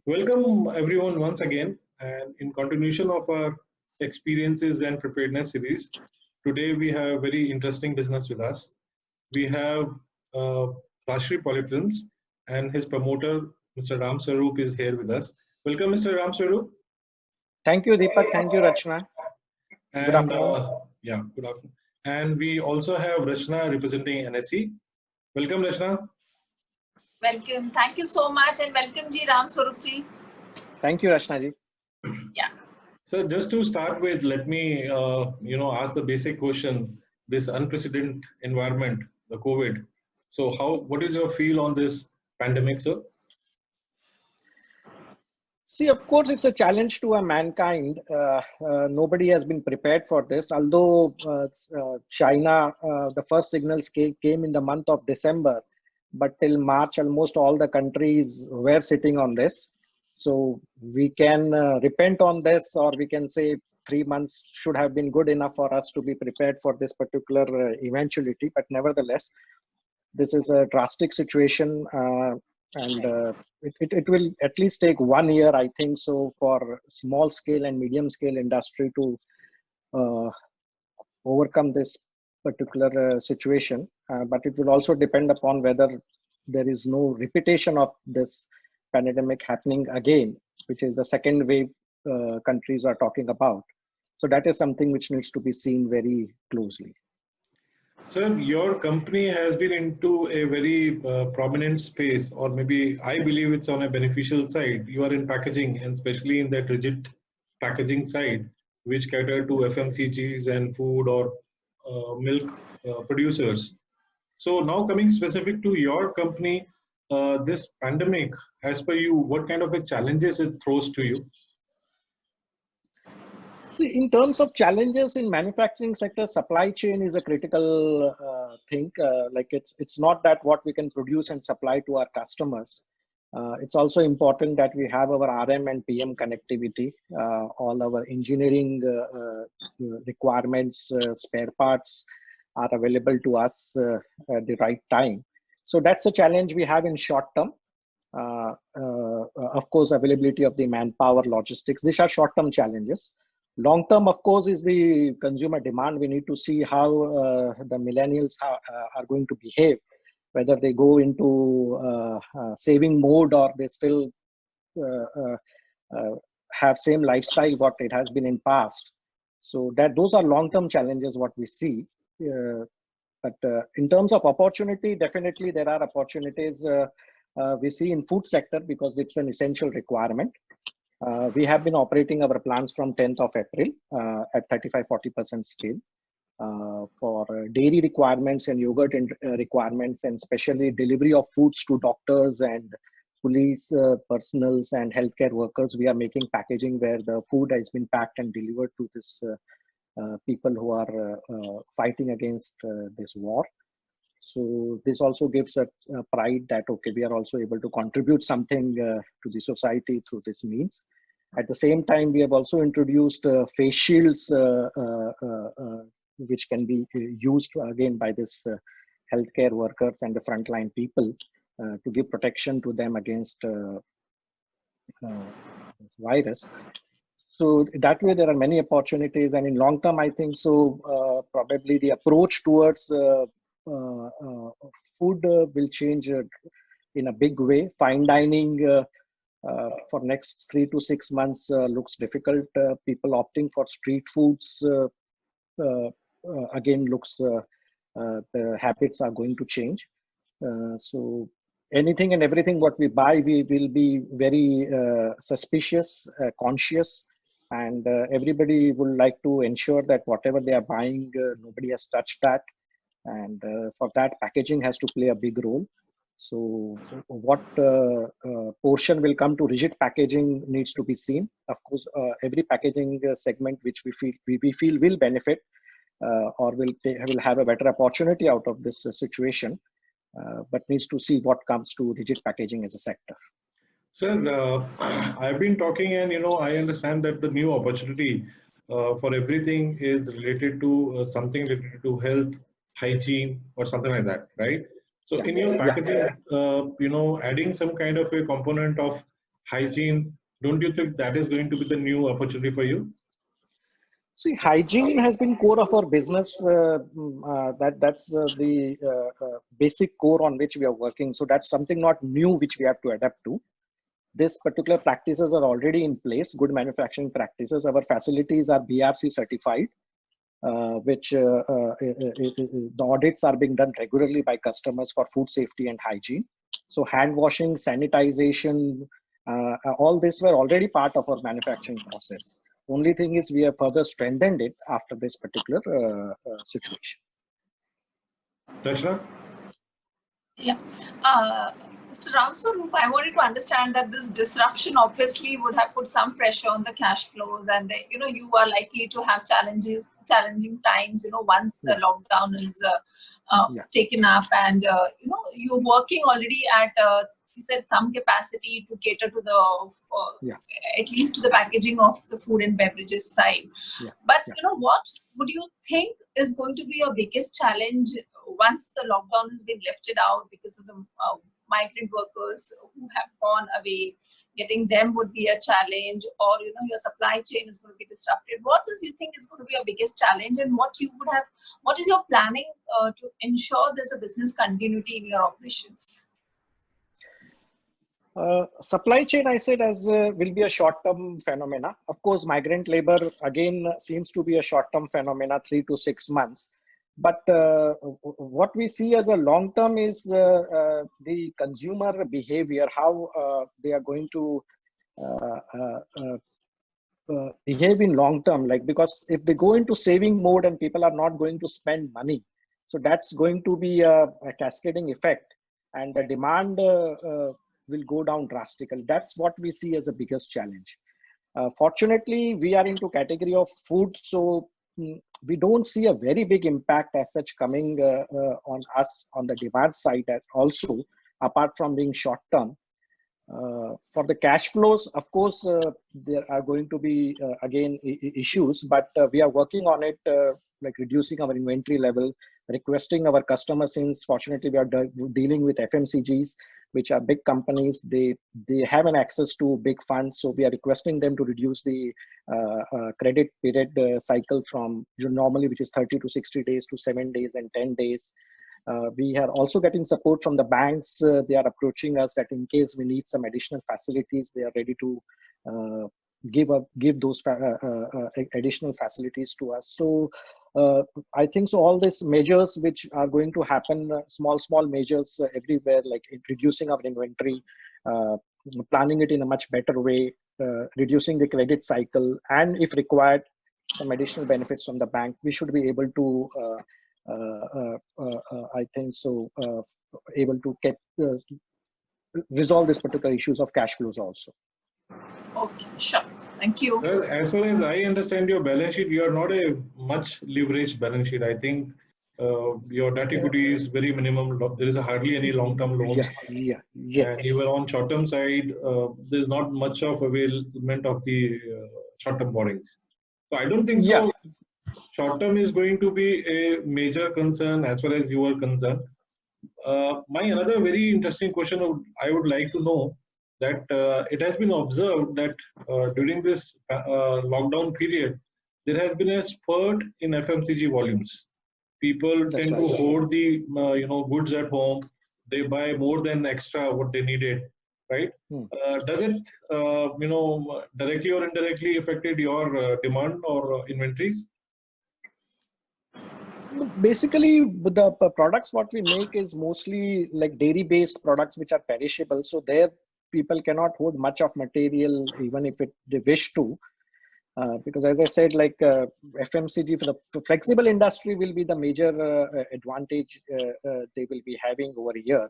Welcome everyone once again, and in continuation of our experiences and preparedness series, today we have a very interesting business with us. We have uh, Rashri Polyfilms and his promoter, Mr. Ram Sarup, is here with us. Welcome, Mr. Ram Sarup. Thank you, Deepak. Thank you, Rachna. Good And afternoon. yeah, good afternoon. And we also have Rachna representing NSE. Welcome, Rachna. Welcome. Thank you so much and welcome Ji Ram Swarup ji. Thank you, Rachna ji. Yeah. So just to start with, let me ask the basic question: this unprecedented environment, the COVID. So what is your feel on this pandemic, sir? See, of course, it's a challenge to a mankind. Nobody has been prepared for this. Although China, the first signals came in the month of December, but till March, almost all the countries were sitting on this. So we can repent on this, or we can say 3 months should have been good enough for us to be prepared for this particular eventuality. But nevertheless, this is a drastic situation, and it will at least take 1 year, I think, so for small scale and medium scale industry to uh, overcome this particular situation. But it will also depend upon whether there is no repetition of this pandemic happening again, which is the second wave countries are talking about. So that is something which needs to be seen very closely. Sir, your company has been into a very prominent space, or maybe I believe it's on a beneficial side. You are in packaging, and especially in that rigid packaging side, which cater to FMCGs and food or milk producers. So now coming specific to your company, this pandemic, as per you, what kind of a challenges it throws to you? See, in terms of challenges in manufacturing sector, supply chain is a critical thing. Like it's not that what we can produce and supply to our customers. It's also important that we have our RM and PM connectivity, all our engineering requirements, spare parts are available to us at the right time. So that's a challenge we have in short term. Of course, availability of the manpower, logistics, these are short term challenges. Long term, of course, is the consumer demand. We need to see how the millennials are going to behave, whether they go into saving mode or they still uh, uh, uh, have same lifestyle what it has been in past. So that those are long term challenges what we see. But in terms of opportunity, definitely there are opportunities we see in food sector because it's an essential requirement. We have been operating our plants from 10th of April at 35-40% scale for dairy requirements and yogurt requirements, and especially delivery of foods to doctors and police personals and healthcare workers. We are making packaging where the food has been packed and delivered to this people who are fighting against this war. So this also gives a pride that okay, we are also able to contribute something to the society through this means. At the same time, we have also introduced face shields, which can be used again by this healthcare workers and the frontline people to give protection to them against this virus. So that way, there are many opportunities, and in long term, I think so. Probably the approach towards food will change in a big way. Fine dining for next 3 to 6 months looks difficult. People opting for street foods again looks the habits are going to change. So anything and everything what we buy, we will be very suspicious, conscious, and everybody would like to ensure that whatever they are buying, nobody has touched that. And for that, packaging has to play a big role. So what portion will come to rigid packaging needs to be seen. Of course, every packaging segment which we feel will benefit or will have a better opportunity out of this situation, but needs to see what comes to rigid packaging as a sector. Sir, I've been talking, and I understand that the new opportunity for everything is related to something related to health, hygiene, or something like that, right? So, in your Yeah. packaging, adding some kind of a component of hygiene. Don't you think that is going to be the new opportunity for you? See, hygiene has been core of our business. That's the basic core on which we are working. So that's something not new which we have to adapt to. This particular practices are already in place. Good manufacturing practices. Our facilities are BRC certified, which the audits are being done regularly by customers for food safety and hygiene. So hand washing, sanitization, all this were already part of our manufacturing process. Only thing is we have further strengthened it after this particular situation. Rachna? Yeah. Mr. Ramswarup, I wanted to understand that this disruption obviously would have put some pressure on the cash flows, and you are likely to have challenging times. Once the lockdown is taken up, and you're working already at you said some capacity to cater to the at least to the packaging of the food and beverages side. But what would you think is going to be your biggest challenge once the lockdown has been lifted out, because of the migrant workers who have gone away? Getting them would be a challenge, or your supply chain is going to be disrupted. What do you think is going to be your biggest challenge, and what is your planning to ensure there's a business continuity in your operations? Supply chain, I said, will be a short-term phenomena. Of course, migrant labor again seems to be a short-term phenomena, 3 to 6 months. But what we see as a long-term is the consumer behavior, how they are going to behave in long-term. Like, because if they go into saving mode and people are not going to spend money, so that's going to be a cascading effect, and the demand will go down drastically. That's what we see as the biggest challenge. Fortunately, we are into category of food, so we don't see a very big impact as such coming on us on the demand side also, apart from being short term. For the cash flows, of course, there are going to be again issues, but we are working on it, like reducing our inventory level, requesting our customers, since fortunately we are dealing with FMCGs, which are big companies. They have an access to big funds, so we are requesting them to reduce the credit period cycle from normally, which is 30 to 60 days, to 7 days and 10 days. We are also getting support from the banks. They are approaching us that in case we need some additional facilities, they are ready to give those additional facilities to us. So I think so all these measures which are going to happen, small measures everywhere, like reducing our inventory, planning it in a much better way, reducing the credit cycle, and if required, some additional benefits from the bank, we should be able to I think so able to resolve this particular issues of cash flows also. Okay, sure. Thank you. Well, as far as I understand your balance sheet, you are not a much leveraged balance sheet. I think your debt equity is very minimum. There is hardly any long-term loans. Yes. And even on short-term side, there is not much of availment of the short-term borrowings. So I don't think so. Short-term is going to be a major concern as far as you are concerned. My another very interesting question I would like to know that it has been observed that during this lockdown period, there has been a spurt in FMCG volumes. People tend to hoard the goods at home. They buy more than extra what they needed, right? Does it directly or indirectly affected your demand or inventories? Basically, the products what we make is mostly like dairy based products which are perishable, so there people cannot hold much of material even if they wish to, because as I said, like FMCG for the flexible industry will be the major advantage they will be having over here,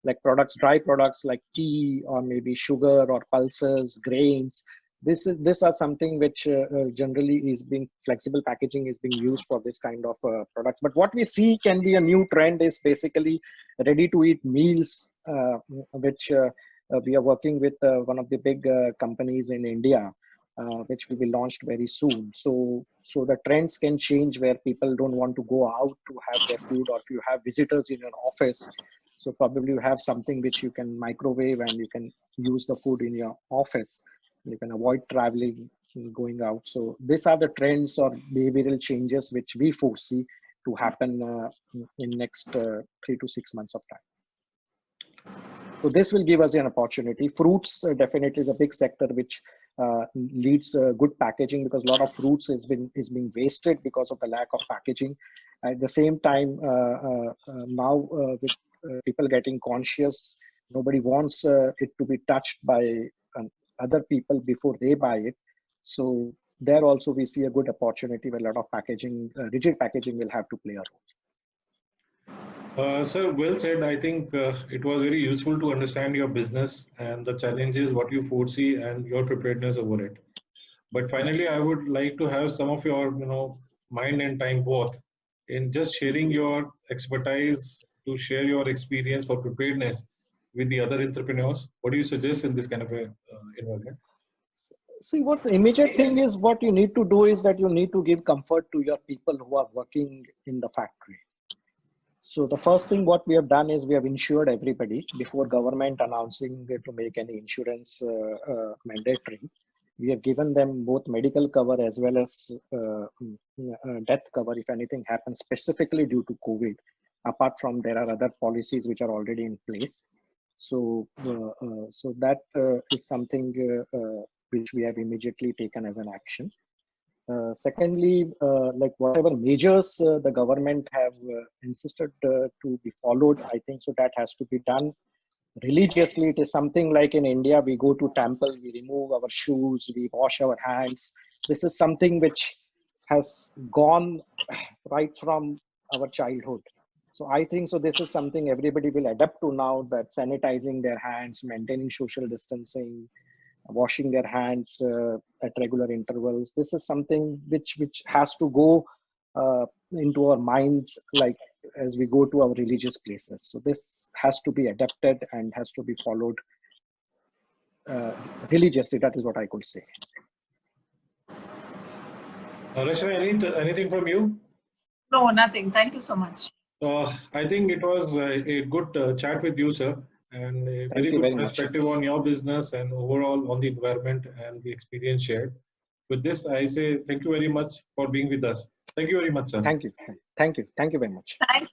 like dry products like tea or maybe sugar or pulses, grains. This are something which generally is being flexible packaging is being used for this kind of products. But what we see can be a new trend is basically ready to eat meals, which we are working with one of the big companies in India, which will be launched very soon. So the trends can change where people don't want to go out to have their food, or if you have visitors in your office. So probably you have something which you can microwave and you can use the food in your office. You can avoid traveling, going out. So these are the trends or behavioral changes which we foresee to happen in next 3 to 6 months of time. So this will give us an opportunity. Fruits definitely is a big sector which leads good packaging, because a lot of fruits is being wasted because of the lack of packaging. At the same time, now with people getting conscious, nobody wants it to be touched by other people before they buy it. So there also we see a good opportunity where a lot of packaging, rigid packaging will have to play a role. Sir, well said. I think it was very useful to understand your business and the challenges, what you foresee, and your preparedness over it. But finally, I would like to have some of your, mind and time both in just sharing your expertise to share your experience for preparedness with the other entrepreneurs. What do you suggest in this kind of a environment? See, what the immediate thing is, what you need to do is that you need to give comfort to your people who are working in the factory. So the first thing what we have done is we have insured everybody before government announcing to make any insurance mandatory. We have given them both medical cover as well as death cover if anything happens specifically due to COVID. Apart from, there are other policies which are already in place. So, so that is something which we have immediately taken as an action. Secondly, like whatever measures the government have insisted to be followed, I think so that has to be done religiously. It is something like in India, we go to temple, we remove our shoes, we wash our hands. This is something which has gone right from our childhood. So I think so this is something everybody will adapt to now, that sanitizing their hands, maintaining social distancing, washing their hands at regular intervals. This is something which has to go into our minds, like as we go to our religious places. So this has to be adapted and has to be followed religiously. That is what I could say. Rachna, anything from you? No, nothing. Thank you so much. I think it was a good chat with you, sir, and a very good perspective on your business and overall on the environment and the experience shared. With this, I say thank you very much for being with us. Thank you very much, sir. Thank you. Thank you. Thank you very much. Thanks.